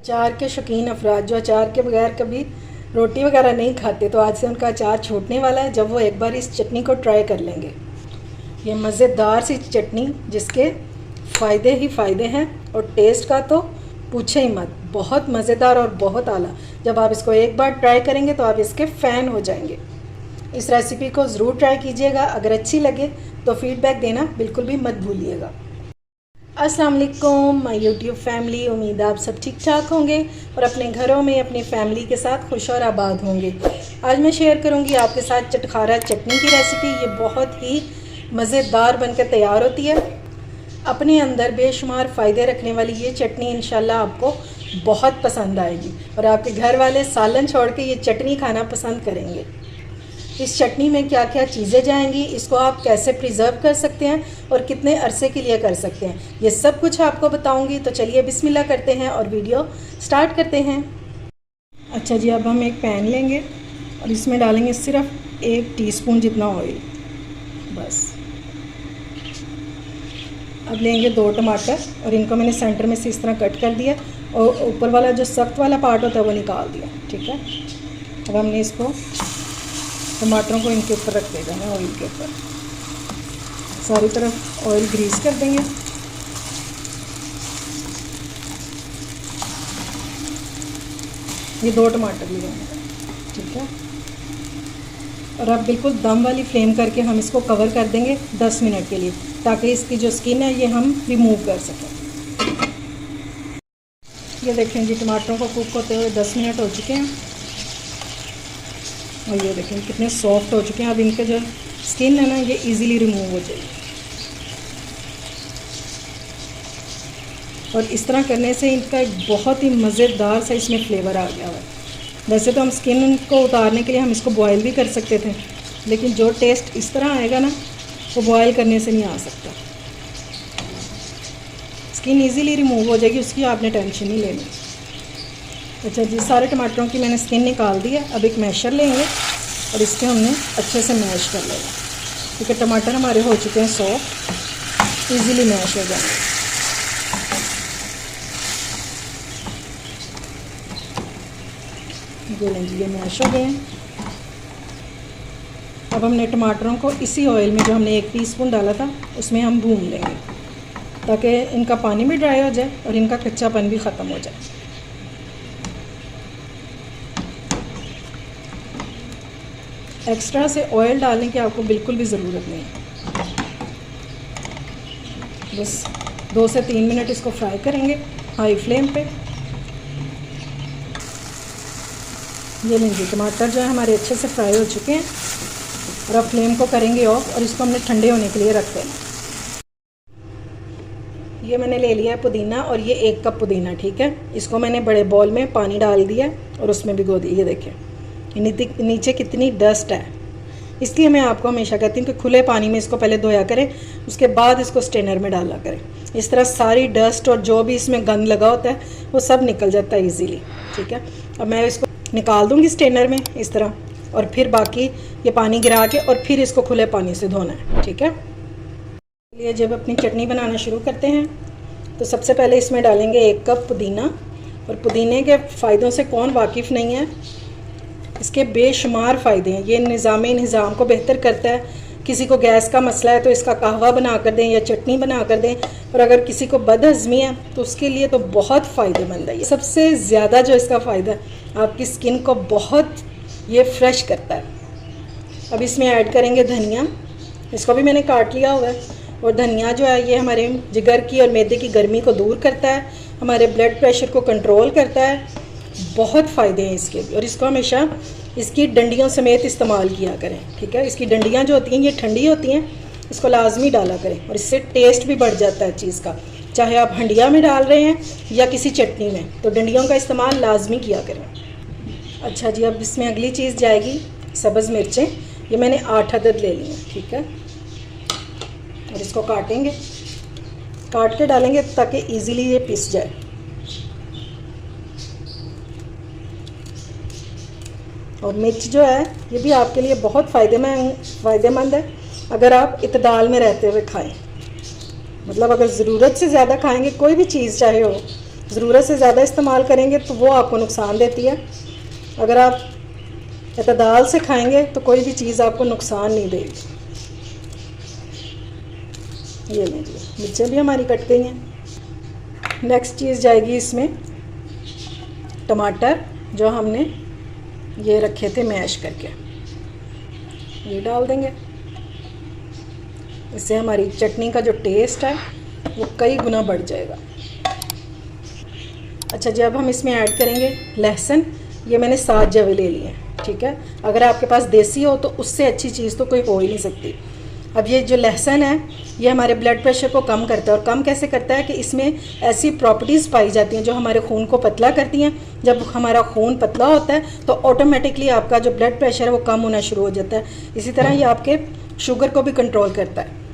अचार के शौकीन अफराद जो अचार के बगैर कभी रोटी वगैरह नहीं खाते, तो आज से उनका अचार छूटने वाला है जब वो एक बार इस चटनी को ट्राई कर लेंगे। ये मज़ेदार सी चटनी जिसके फ़ायदे ही फ़ायदे हैं और टेस्ट का तो पूछे ही मत, बहुत मज़ेदार और बहुत आला। जब आप इसको एक बार ट्राई करेंगे तो आप इसके फ़ैन हो जाएंगे। इस रेसिपी को ज़रूर ट्राई कीजिएगा। अगर अच्छी लगे तो फ़ीडबैक देना बिल्कुल भी मत भूलिएगा। अस्सलाम वालेकुम माय यूट्यूब फैमिली, उम्मीद आप सब ठीक ठाक होंगे और अपने घरों में अपनी फैमिली के साथ खुश और आबाद होंगे। आज मैं शेयर करूंगी आपके साथ चटखारा चटनी की रेसिपी। ये बहुत ही मज़ेदार बनकर तैयार होती है। अपने अंदर बेशुमार फ़ायदे रखने वाली ये चटनी इंशाल्लाह आपको बहुत पसंद आएगी और आपके घर वाले सालन छोड़ के ये चटनी खाना पसंद करेंगे। इस चटनी में क्या क्या चीज़ें जाएंगी, इसको आप कैसे प्रिजर्व कर सकते हैं और कितने अरसे के लिए कर सकते हैं, ये सब कुछ आपको बताऊंगी। तो चलिए बिस्मिल्लाह करते हैं और वीडियो स्टार्ट करते हैं। अच्छा जी, अब हम एक पैन लेंगे और इसमें डालेंगे सिर्फ 1 टीस्पून जितना ऑयल बस। अब लेंगे 2 टमाटर और इनको मैंने सेंटर में से इस तरह कट कर दिया और ऊपर वाला जो सख्त वाला पार्ट होता है वो निकाल दिया। ठीक है, अब हमने इसको टमाटरों को इनके ऊपर रख देगा ना, ऑयल के ऊपर सारी तरफ ऑयल ग्रीस कर देंगे। ये 2 टमाटर लिए हैं, ठीक है। और अब बिल्कुल दम वाली फ्लेम करके हम इसको कवर कर देंगे 10 मिनट के लिए, ताकि इसकी जो स्किन है ये हम रिमूव कर सकें। ये देखें जी, टमाटरों को कुक होते हुए 10 मिनट हो चुके हैं और ये देखें कितने सॉफ्ट हो चुके हैं। अब इनके जो स्किन है ना ये इजीली रिमूव हो जाएगी और इस तरह करने से इनका एक बहुत ही मज़ेदार सा इसमें फ्लेवर आ गया है। वैसे तो हम स्किन को उतारने के लिए हम इसको बॉयल भी कर सकते थे, लेकिन जो टेस्ट इस तरह आएगा ना वो बॉयल करने से नहीं आ सकता। स्किन इजीली रिमूव हो जाएगी, उसकी आपने टेंशन नहीं लेनी। अच्छा जी, सारे टमाटरों की मैंने स्किन निकाल दी है। अब एक मैशर लेंगे और इसके हमने अच्छे से मैश कर लेगा, क्योंकि टमाटर हमारे हो चुके हैं सॉफ्ट, इजीली मैश हो जाएंगे। ये मैश हो गए हैं। अब हमने टमाटरों को इसी ऑयल में जो हमने 1 टीस्पून डाला था उसमें हम भून लेंगे, ताकि इनका पानी भी ड्राई हो जाए और इनका कच्चापन भी ख़त्म हो जाए। एक्स्ट्रा से ऑयल डालने की आपको बिल्कुल भी ज़रूरत नहीं है। बस 2 से 3 मिनट इसको फ्राई करेंगे हाई फ्लेम पे। ये लीजिए, टमाटर जो है हमारे अच्छे से फ्राई हो चुके हैं और अब फ्लेम को करेंगे ऑफ और इसको हमने ठंडे होने के लिए रख देना। ये मैंने ले लिया है पुदीना और ये 1 कप पुदीना, ठीक है। इसको मैंने बड़े बॉल में पानी डाल दिया और उसमें भिगो दिया। ये देखें नीचे कितनी डस्ट है, इसलिए मैं आपको हमेशा कहती हूँ कि खुले पानी में इसको पहले धोया करें, उसके बाद इसको स्ट्रेनर में डाला करें। इस तरह सारी डस्ट और जो भी इसमें गंद लगा होता है वो सब निकल जाता है इजीली, ठीक है। अब मैं इसको निकाल दूँगी स्ट्रेनर में इस तरह, और फिर बाकी ये पानी गिरा के और फिर इसको खुले पानी से धोना है, ठीक है। चलिए जब अपनी चटनी बनाना शुरू करते हैं तो सबसे पहले इसमें डालेंगे 1 कप पुदीना। और पुदीने के फ़ायदों से कौन वाकिफ़ नहीं है, इसके बेशुमार फ़ायदे हैं। ये निज़ाम को बेहतर करता है। किसी को गैस का मसला है तो इसका कहवा बना कर दें या चटनी बना कर दें, और अगर किसी को बदहज़मी है तो उसके लिए तो बहुत फ़ायदेमंद है। सबसे ज़्यादा जो इसका फ़ायदा है, आपकी स्किन को बहुत ये फ्रेश करता है। अब इसमें ऐड करेंगे धनिया, इसको भी मैंने काट लिया हुआ है। और धनिया जो है ये हमारे जिगर की और मैदे की गर्मी को दूर करता है, हमारे ब्लड प्रेशर को कंट्रोल करता है। बहुत फ़ायदे हैं इसके भी, और इसको हमेशा इसकी डंडियों समेत इस्तेमाल किया करें, ठीक है। इसकी डंडियाँ जो होती हैं ये ठंडी होती हैं, इसको लाजमी डाला करें और इससे टेस्ट भी बढ़ जाता है चीज़ का। चाहे आप हंडिया में डाल रहे हैं या किसी चटनी में, तो डंडियों का इस्तेमाल लाजमी किया करें। अच्छा जी, अब इसमें अगली चीज़ जाएगी सब्ज़ मिर्चें। ये मैंने 8 अदद ले ली हैं, ठीक है। और इसको काटेंगे, काट के डालेंगे ताकि इजीली ये पिस जाए। और मिर्च जो है ये भी आपके लिए बहुत फ़ायदेमंद है अगर आप इतदाल में रहते हुए खाएं। मतलब अगर ज़रूरत से ज़्यादा खाएंगे कोई भी चीज़ चाहे हो, ज़रूरत से ज़्यादा इस्तेमाल करेंगे तो वो आपको नुकसान देती है। अगर आप एतदाल से खाएंगे तो कोई भी चीज़ आपको नुकसान नहीं देगी। ये लीजिए, मिर्चें भी हमारी कट गई हैं। नेक्स्ट चीज़ जाएगी इसमें टमाटर, जो हमने ये रखे थे मैश करके, ये डाल देंगे। इससे हमारी चटनी का जो टेस्ट है वो कई गुना बढ़ जाएगा। अच्छा जी, अब हम इसमें ऐड करेंगे लहसुन। ये मैंने 7 जवे ले लिए हैं, ठीक है। अगर आपके पास देसी हो तो उससे अच्छी चीज़ तो कोई हो ही नहीं सकती। अब ये जो लहसुन है ये हमारे ब्लड प्रेशर को कम करता है। और कम कैसे करता है कि इसमें ऐसी प्रॉपर्टीज़ पाई जाती हैं जो हमारे खून को पतला करती हैं। जब हमारा खून पतला होता है तो ऑटोमेटिकली आपका जो ब्लड प्रेशर है वो कम होना शुरू हो जाता है। इसी तरह ये आपके शुगर को भी कंट्रोल करता है।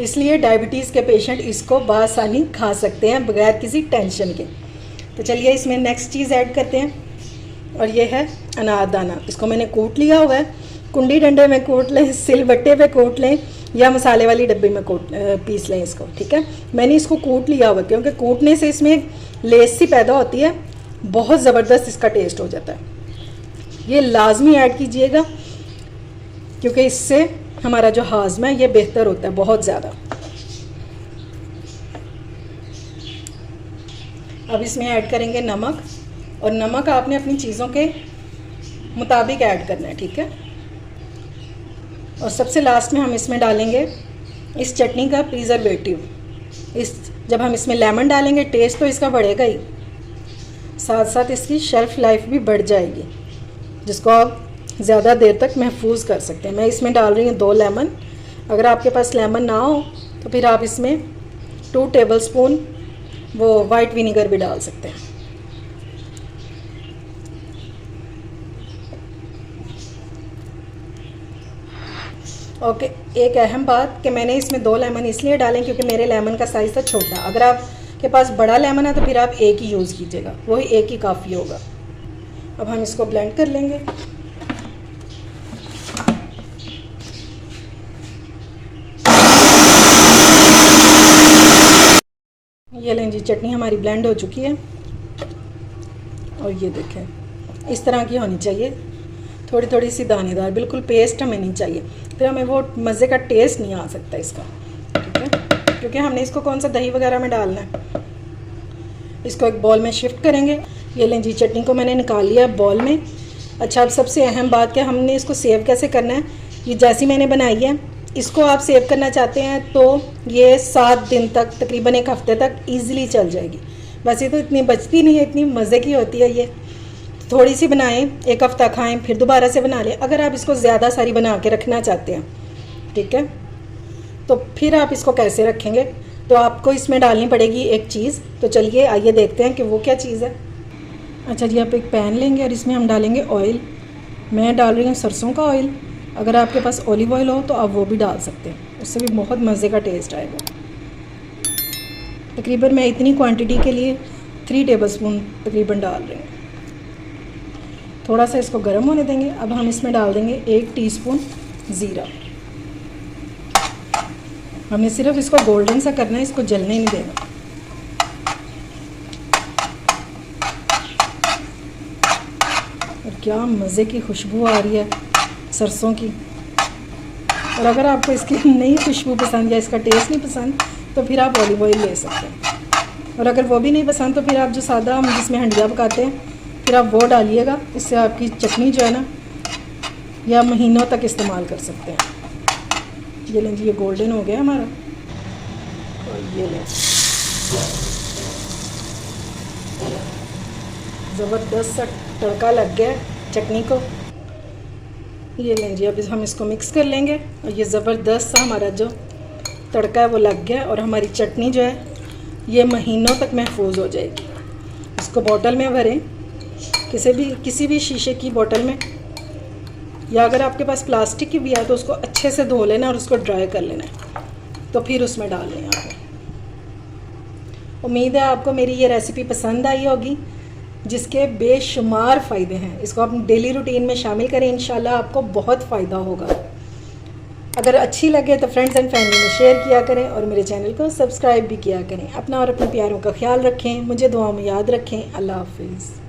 इसलिए डायबिटीज़ के पेशेंट इसको बआसानी खा सकते हैं बगैर किसी टेंशन के। तो चलिए इसमें नेक्स्ट चीज़ ऐड करते हैं, और ये है अनारदाना। इसको मैंने कूट लिया हुआ है। कुंडी डंडे में कूट लें, सिलबट्टे पे कूट लें, या मसाले वाली डब्बी में पीस लें इसको, ठीक है। मैंने इसको कूट लिया हुआ क्योंकि कूटने से इसमें लेस सी पैदा होती है, बहुत ज़बरदस्त इसका टेस्ट हो जाता है। ये लाजमी ऐड कीजिएगा क्योंकि इससे हमारा जो हाजमा है ये बेहतर होता है बहुत ज़्यादा। अब इसमें ऐड करेंगे नमक, और नमक आपने अपनी चीज़ों के मुताबिक ऐड करना है, ठीक है। और सबसे लास्ट में हम इसमें डालेंगे इस चटनी का प्रिजर्वेटिव। जब हम इसमें लेमन डालेंगे टेस्ट तो इसका बढ़ेगा ही, साथ साथ इसकी शेल्फ़ लाइफ भी बढ़ जाएगी, जिसको आप ज़्यादा देर तक महफूज कर सकते हैं। मैं इसमें डाल रही हूँ 2 लेमन। अगर आपके पास लेमन ना हो तो फिर आप इसमें 2 टेबलस्पून वो वाइट विनीगर भी डाल सकते हैं। ओके, एक अहम बात कि मैंने इसमें 2 लेमन इसलिए डालें क्योंकि मेरे लेमन का साइज़ था छोटा। अगर आपके पास बड़ा लेमन है तो फिर आप एक ही यूज़ कीजिएगा, वही एक ही काफ़ी होगा। अब हम इसको ब्लेंड कर लेंगे। ये लें जी, चटनी हमारी ब्लेंड हो चुकी है, और ये देखें इस तरह की होनी चाहिए, थोड़ी थोड़ी सी दानेदार, बिल्कुल पेस्ट हमें नहीं चाहिए, फिर हमें वो मज़े का टेस्ट नहीं आ सकता इसका, ठीक है। क्योंकि हमने इसको कौन सा दही वगैरह में डालना है। इसको एक बॉल में शिफ्ट करेंगे। ये लें जी, चटनी को मैंने निकाल लिया बॉल में। अच्छा, अब सबसे अहम बात कि हमने इसको सेव कैसे करना है। ये जैसी मैंने बनाई है, इसको आप सेव करना चाहते हैं तो ये 7 दिन तक, तकरीबन 1 हफ़्ते तक ईज़िली चल जाएगी। वैसे तो इतनी बचती नहीं है, इतनी मज़े की होती है ये। थोड़ी सी बनाएं, 1 हफ़्ता खाएं, फिर दोबारा से बना लें। अगर आप इसको ज़्यादा सारी बना के रखना चाहते हैं, ठीक है, तो फिर आप इसको कैसे रखेंगे, तो आपको इसमें डालनी पड़ेगी एक चीज़। तो चलिए आइए देखते हैं कि वो क्या चीज़ है। अच्छा जी, आप एक पैन लेंगे और इसमें हम डालेंगे ऑयल। मैं डाल रही हूँ सरसों का ऑयल। अगर आपके पास ऑलिव ऑयल हो तो आप वो भी डाल सकते हैं, उससे भी बहुत मज़े का टेस्ट आएगा। तकरीबन मैं इतनी क्वांटिटी के लिए 3 टेबलस्पून तकरीबन डाल रही हूँ। थोड़ा सा इसको गर्म होने देंगे। अब हम इसमें डाल देंगे 1 टीस्पून ज़ीरा। हमें सिर्फ इसको गोल्डन सा करना है, इसको जलने नहीं देना। और क्या मज़े की खुशबू आ रही है सरसों की। और अगर आपको इसकी नई खुशबू पसंद या इसका टेस्ट नहीं पसंद तो फिर आप ऑलिव ऑयल ले सकते हैं। और अगर वो भी नहीं पसंद तो फिर आप जो सादा हम जिसमें हंडिया पकाते हैं फिर आप वो डालिएगा। इससे आपकी चटनी जो है ना, या महीनों तक इस्तेमाल कर सकते हैं। ये लें जी, ये गोल्डन हो गया हमारा। और ये लें, ज़बरदस्त सा तड़का लग गया चटनी को। ये लें जी, अब हम इसको मिक्स कर लेंगे। और ये ज़बरदस्त सा हमारा जो तड़का है वो लग गया, और हमारी चटनी जो है ये महीनों तक महफूज हो जाएगी। इसको बोतल में भरें, किसी भी शीशे की बोतल में, या अगर आपके पास प्लास्टिक की भी है तो उसको अच्छे से धो लेना और उसको ड्राई कर लेना है, तो फिर उसमें डाल लें आप। उम्मीद है आपको मेरी ये रेसिपी पसंद आई होगी, जिसके बेशुमार फ़ायदे हैं। इसको आप डेली रूटीन में शामिल करें, इंशाल्लाह आपको बहुत फ़ायदा होगा। अगर अच्छी लगे तो फ्रेंड्स एंड फैमिली में शेयर किया करें और मेरे चैनल को सब्सक्राइब भी किया करें। अपना और अपने प्यारों का ख्याल रखें, मुझे दुआ में याद रखें। अल्लाह हाफिज़।